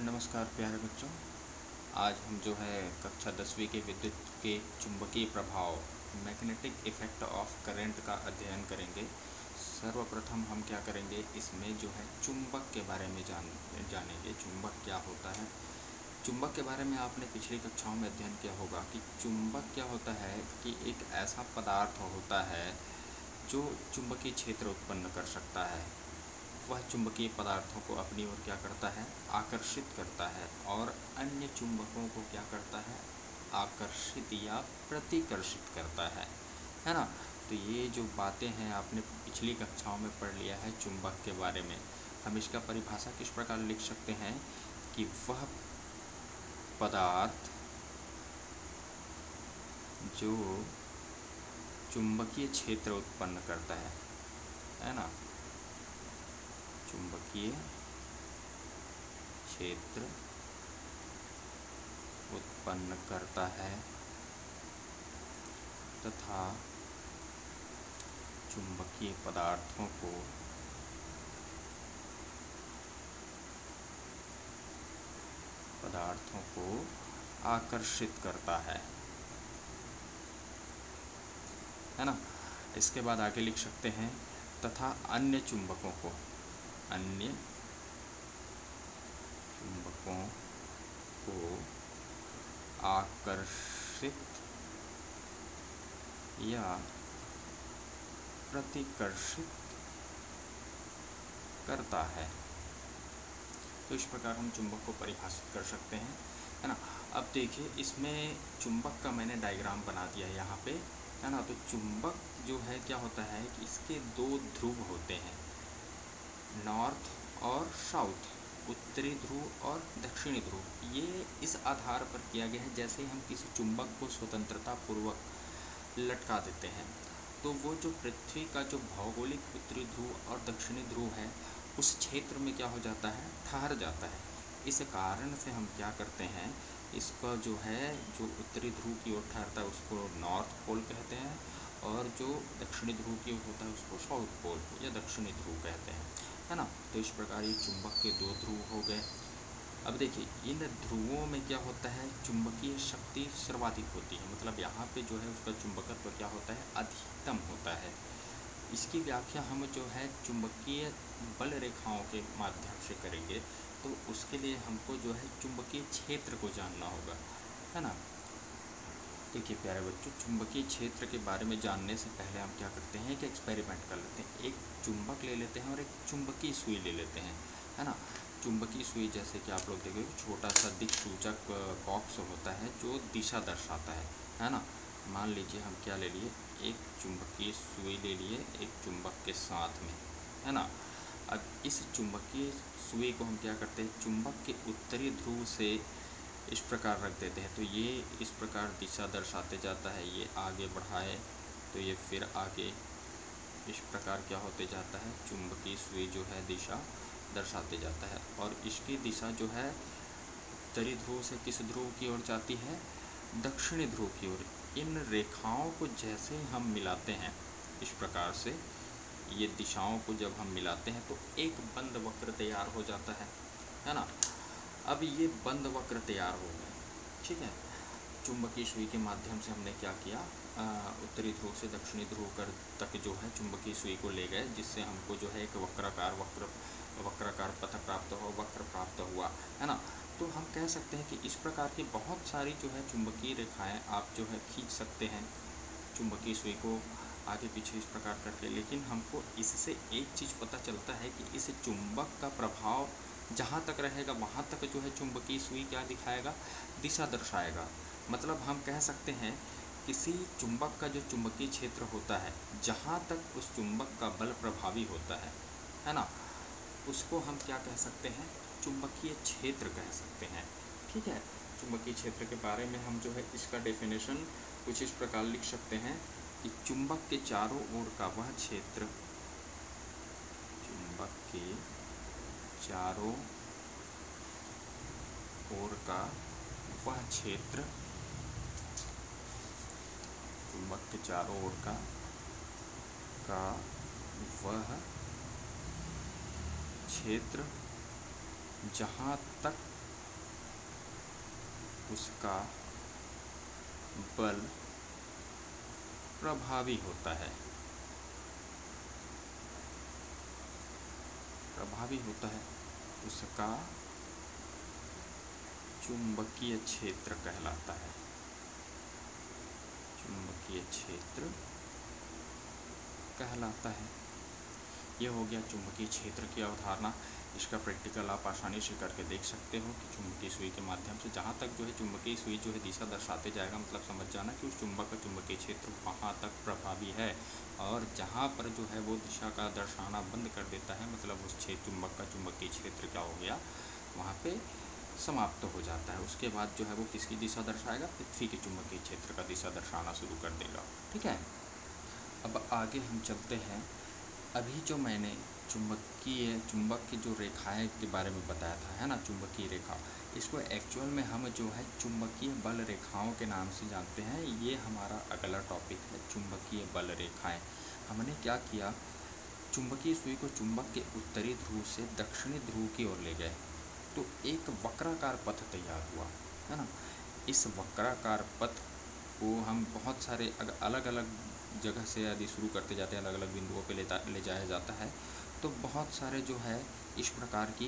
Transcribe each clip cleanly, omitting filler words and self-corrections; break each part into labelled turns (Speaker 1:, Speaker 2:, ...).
Speaker 1: नमस्कार प्यारे बच्चों। आज हम जो है कक्षा 10वीं के विद्युत के चुंबकीय प्रभाव मैग्नेटिक इफेक्ट ऑफ करंट का अध्ययन करेंगे। सर्वप्रथम हम क्या करेंगे, इसमें जो है चुंबक के बारे में जानेंगे। चुंबक क्या होता है। चुंबक के बारे में आपने पिछली कक्षाओं में अध्ययन किया होगा कि चुंबक क्या होता है कि एक ऐसा पदार्थ होता है जो चुंबकीय क्षेत्र उत्पन्न कर सकता है। वह चुंबकीय पदार्थों को अपनी ओर क्या करता है, आकर्षित करता है, और अन्य चुंबकों को क्या करता है, आकर्षित या प्रतिकर्षित करता है ना। तो ये जो बातें हैं आपने पिछली कक्षाओं में पढ़ लिया है चुंबक के बारे में। हम इसका परिभाषा किस प्रकार लिख सकते हैं कि वह पदार्थ जो चुंबकीय क्षेत्र उत्पन्न करता है ना, चुंबकीय क्षेत्र उत्पन्न करता है तथा चुंबकीय पदार्थों को आकर्षित करता है ना। इसके बाद आगे लिख सकते हैं तथा अन्य चुंबकों को आकर्षित या प्रतिकर्षित करता है। तो इस प्रकार हम चुंबक को परिभाषित कर सकते हैं, है ना। अब देखिए, इसमें चुंबक का मैंने डायग्राम बना दिया यहाँ पे, है ना। तो चुंबक जो है क्या होता है कि इसके दो ध्रुव होते हैं, नॉर्थ और साउथ, उत्तरी ध्रुव और दक्षिणी ध्रुव। ये इस आधार पर किया गया है, जैसे हम किसी चुंबक को स्वतंत्रता पूर्वक लटका देते हैं तो वो जो पृथ्वी का जो भौगोलिक उत्तरी ध्रुव और दक्षिणी ध्रुव है उस क्षेत्र में क्या हो जाता है, ठहर जाता है। इस कारण से हम क्या करते हैं, इसका जो है जो उत्तरी ध्रुव की ओर ठहरता है उसको नॉर्थ पोल कहते हैं, और जो दक्षिणी ध्रुव की ओर होता है उसको साउथ पोल या दक्षिणी ध्रुव कहते हैं, है ना। तो इस प्रकार ये चुंबक के दो ध्रुव हो गए। अब देखिए, इन ध्रुवों में क्या होता है, चुंबकीय शक्ति सर्वाधिक होती है, मतलब यहाँ पे जो है उसका चुंबकत्व क्या होता है, अधिकतम होता है। इसकी व्याख्या हम जो है चुंबकीय बल रेखाओं के माध्यम से करेंगे। तो उसके लिए हमको जो है चुंबकीय क्षेत्र को जानना होगा, है ना। देखिए प्यारे बच्चों, चुंबकीय क्षेत्र के बारे में जानने से पहले हम क्या करते हैं, एक एक्सपेरिमेंट कर लेते हैं। एक चुंबक ले लेते हैं और एक चुंबकीय सुई ले लेते हैं, है ना। चुंबकीय सुई जैसे कि आप लोग देखोगे छोटा सा दिक्सूचक बॉक्स होता है जो दिशा दर्शाता है ना। मान लीजिए हम क्या ले लिए, एक चुंबकीय सुई ले लिए एक चुंबक के साथ में, है ना। अब इस चुंबकीय सुई को हम क्या करते हैं, चुंबक के उत्तरी ध्रुव से इस प्रकार रख देते हैं। तो ये इस प्रकार दिशा दर्शाते जाता है, ये आगे बढ़ाए तो ये फिर आगे इस प्रकार क्या होते जाता है, चुंबकीय सुई जो है दिशा दर्शाते जाता है। और इसकी दिशा जो है उत्तरी ध्रुव से किस ध्रुव की ओर जाती है, दक्षिणी ध्रुव की ओर। इन रेखाओं को जैसे हम मिलाते हैं इस प्रकार से, ये दिशाओं को जब हम मिलाते हैं तो एक बंद वक्र तैयार हो जाता है ना। अब ये बंद वक्र तैयार हो गए, ठीक है। चुंबकीय सुई के माध्यम से हमने क्या किया, उत्तरी ध्रुव से दक्षिणी ध्रुव तक जो है चुंबकीय सुई को ले गए, जिससे हमको जो है एक वक्राकार पथ प्राप्त हो, वक्र प्राप्त हुआ, है ना। तो हम कह सकते हैं कि इस प्रकार की बहुत सारी जो है चुंबकीय रेखाएं आप जो है खींच सकते हैं चुंबकीय सुई को आगे पीछे इस प्रकार करके। लेकिन हमको इससे एक चीज़ पता चलता है कि इस चुंबक का प्रभाव जहाँ तक रहेगा वहाँ तक जो है चुंबकीय सुई क्या दिखाएगा, दिशा दर्शाएगा। मतलब हम कह सकते हैं किसी चुंबक का जो चुंबकीय क्षेत्र होता है, जहाँ तक उस चुंबक का बल प्रभावी होता है ना, उसको हम क्या कह सकते हैं, चुंबकीय क्षेत्र कह सकते हैं, ठीक है। चुंबकीय क्षेत्र के बारे में हम जो है इसका डेफिनेशन कुछ इस प्रकार लिख सकते हैं कि चुंबक के चारों ओर का वह क्षेत्र, चुंबक के चारों ओर का वह क्षेत्र, चुंबक के चारों ओर का वह क्षेत्र जहाँ तक उसका बल प्रभावी होता है। प्रभावी होता है, उसका चुंबकीय क्षेत्र कहलाता है। चुंबकीय क्षेत्र कहलाता है। यह हो गया चुंबकीय क्षेत्र की अवधारणा। इसका प्रैक्टिकल आप आसानी से करके देख सकते हो कि चुंबकीय सुई के माध्यम से जहाँ तक जो है चुंबकीय सुई जो है दिशा दर्शाते जाएगा, मतलब समझ जाना कि उस चुंबक का चुंबकीय क्षेत्र वहाँ तक प्रभावी है, और जहाँ पर जो है वो दिशा का दर्शाना बंद कर देता है, मतलब उस चुंबक का चुंबकीय क्षेत्र क्या हो गया, वहाँ पे समाप्त हो जाता है। उसके बाद जो है वो किसकी दिशा दर्शाएगा, पृथ्वी के चुंबकीय क्षेत्र का दिशा दर्शाना शुरू कर देगा। ठीक है, अब आगे हम चलते हैं। अभी जो मैंने चुंबक की जो रेखाएं के बारे में बताया था, है ना, चुंबकीय रेखा, इसको एक्चुअल में हम जो है चुंबकीय बल रेखाओं के नाम से जानते हैं। ये हमारा अगला टॉपिक है, चुंबकीय बल रेखाएं। हमने क्या किया, चुंबकीय सुई को चुंबक के उत्तरी ध्रुव से दक्षिणी ध्रुव की ओर ले गए, तो एक वक्राकार पथ तैयार हुआ, है ना। इस वक्राकार पथ को हम बहुत सारे अलग अलग जगह से यदि शुरू करते जाते हैं, अलग अलग बिंदुओं पे ले जाया जाता है, तो बहुत सारे जो है इस प्रकार की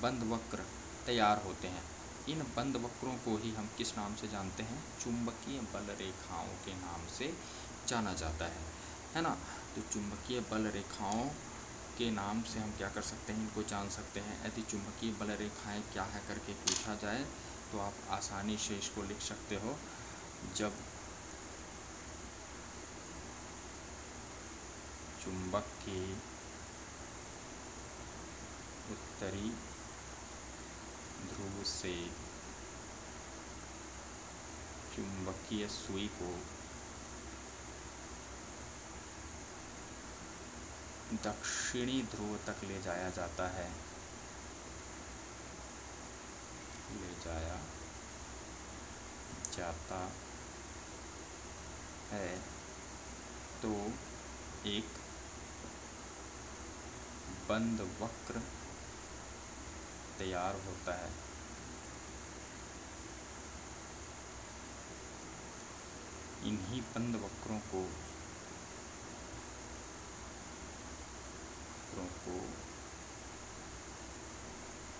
Speaker 1: बंद वक्र तैयार होते हैं। इन बंद वक्रों को ही हम किस नाम से जानते हैं, चुंबकीय बल रेखाओं के नाम से जाना जाता है ना। तो चुंबकीय बल रेखाओं के नाम से हम क्या कर सकते हैं, इनको जान सकते हैं। यदि चुंबकीय बल रेखाएं क्या है करके पूछा जाए तो आप आसानी से इसको लिख सकते हो। जब चुंबक के उत्तरी ध्रुव से चुंबकीय सुई को दक्षिणी ध्रुव तक ले जाया जाता है, ले जाया जाता है, तो एक बंद वक्र तैयार होता है। इन्हीं बंद वक्रों को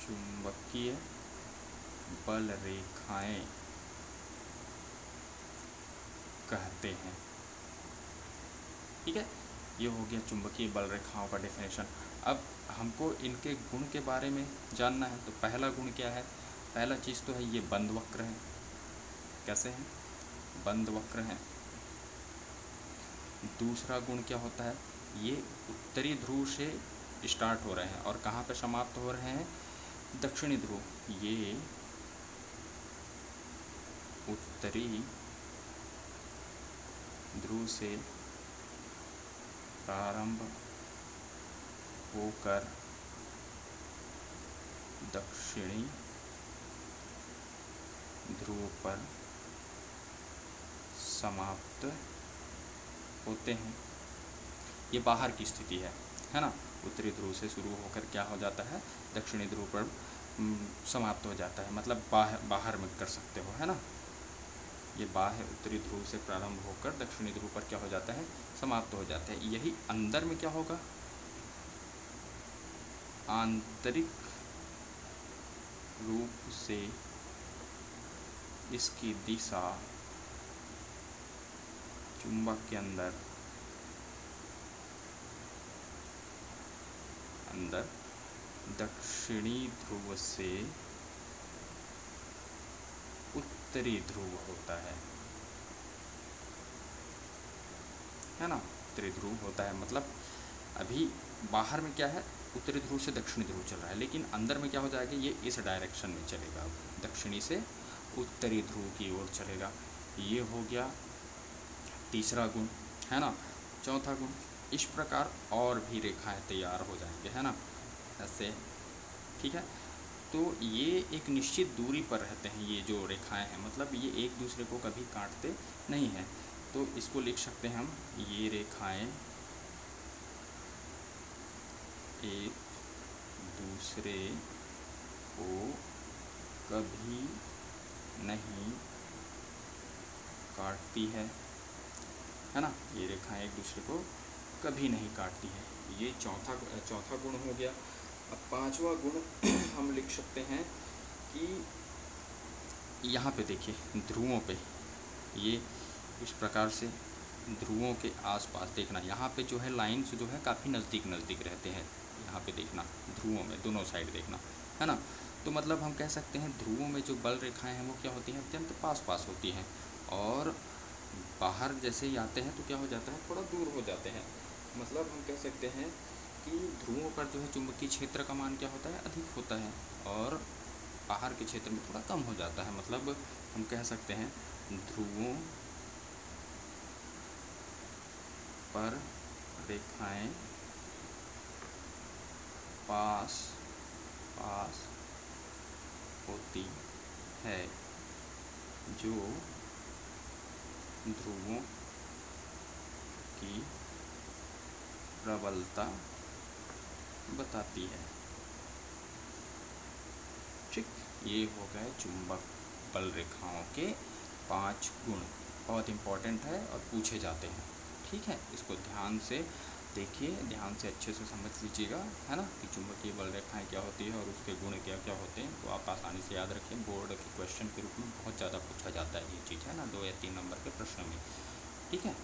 Speaker 1: चुंबकीय बल रेखाएं कहते हैं। ठीक है, ये हो गया चुंबकीय बल रेखाओं का डेफिनेशन। अब हमको इनके गुण के बारे में जानना है, तो पहला गुण क्या है, पहला चीज़ तो है ये बंद वक्र है। कैसे हैं, बंद वक्र हैं। दूसरा गुण क्या होता है, ये उत्तरी ध्रुव से स्टार्ट हो रहे हैं और कहाँ पे समाप्त हो रहे हैं, दक्षिणी ध्रुव। ये उत्तरी ध्रुव से प्रारंभ होकर दक्षिणी ध्रुव पर समाप्त होते हैं। ये बाहर की स्थिति है ना। उत्तरी ध्रुव से शुरू होकर क्या हो जाता है, दक्षिणी ध्रुव पर समाप्त हो जाता है, मतलब बाहर में कर सकते हो, है ना। ये बाह्य उत्तरी ध्रुव से प्रारंभ होकर दक्षिणी ध्रुव पर क्या हो जाता है, समाप्त हो जाता है। यही अंदर में क्या होगा, आंतरिक रूप से इसकी दिशा चुंबक के अंदर दक्षिणी ध्रुव से उत्तरी ध्रुव होता है ना। उत्तरी ध्रुव होता है, मतलब अभी बाहर में क्या है, उत्तरी ध्रुव से दक्षिणी ध्रुव चल रहा है, लेकिन अंदर में क्या हो जाएगा, ये इस डायरेक्शन में चलेगा, दक्षिणी से उत्तरी ध्रुव की ओर चलेगा। ये हो गया तीसरा गुण, है ना। चौथा गुण, इस प्रकार और भी रेखाएं तैयार हो जाएंगे, है ना, ऐसे। ठीक है, तो ये एक निश्चित दूरी पर रहते हैं, ये जो रेखाएं हैं, मतलब ये एक दूसरे को कभी काटते नहीं हैं। तो इसको लिख सकते हैं हम, ये रेखाएं एक दूसरे को कभी नहीं काटती है ना। ये रेखाएं एक दूसरे को कभी नहीं काटती है। ये चौथा गुण हो गया। अब पांचवा गुण हम लिख सकते हैं कि यहाँ पे देखिए ध्रुवों पे, ये इस प्रकार से ध्रुवों के आसपास देखना, यहाँ पे जो है लाइन्स जो है काफ़ी नज़दीक नज़दीक रहते हैं। यहाँ पे देखना ध्रुवों में दोनों साइड देखना, है ना। तो मतलब हम कह सकते हैं ध्रुवों में जो बल रेखाएं हैं वो क्या होती हैं, अत्यंत पास पास होती हैं, और बाहर जैसे ही आते हैं तो क्या हो जाता है, थोड़ा दूर हो जाते हैं। मतलब हम कह सकते हैं कि ध्रुवों पर जो है चुंबकीय क्षेत्र का मान क्या होता है, अधिक होता है, और बाहर के क्षेत्र में थोड़ा कम हो जाता है। मतलब हम कह सकते हैं ध्रुवों पर रेखाएं पास पास होती है, जो ध्रुवों की प्रबलता बताती है। ठीक, ये हो गए चुंबक बल रेखाओं के 5 गुण। बहुत इम्पॉर्टेंट है और पूछे जाते हैं। ठीक है, इसको ध्यान से देखिए, ध्यान से अच्छे से समझ लीजिएगा, है ना, कि चुंबकीय बल रेखाएं क्या होती है और उसके गुण क्या क्या होते हैं। तो आप आसानी से याद रखें, बोर्ड के क्वेश्चन के रूप में बहुत ज़्यादा पूछा जाता है ये चीज़, है ना, 2 या 3 नंबर के प्रश्न में। ठीक है।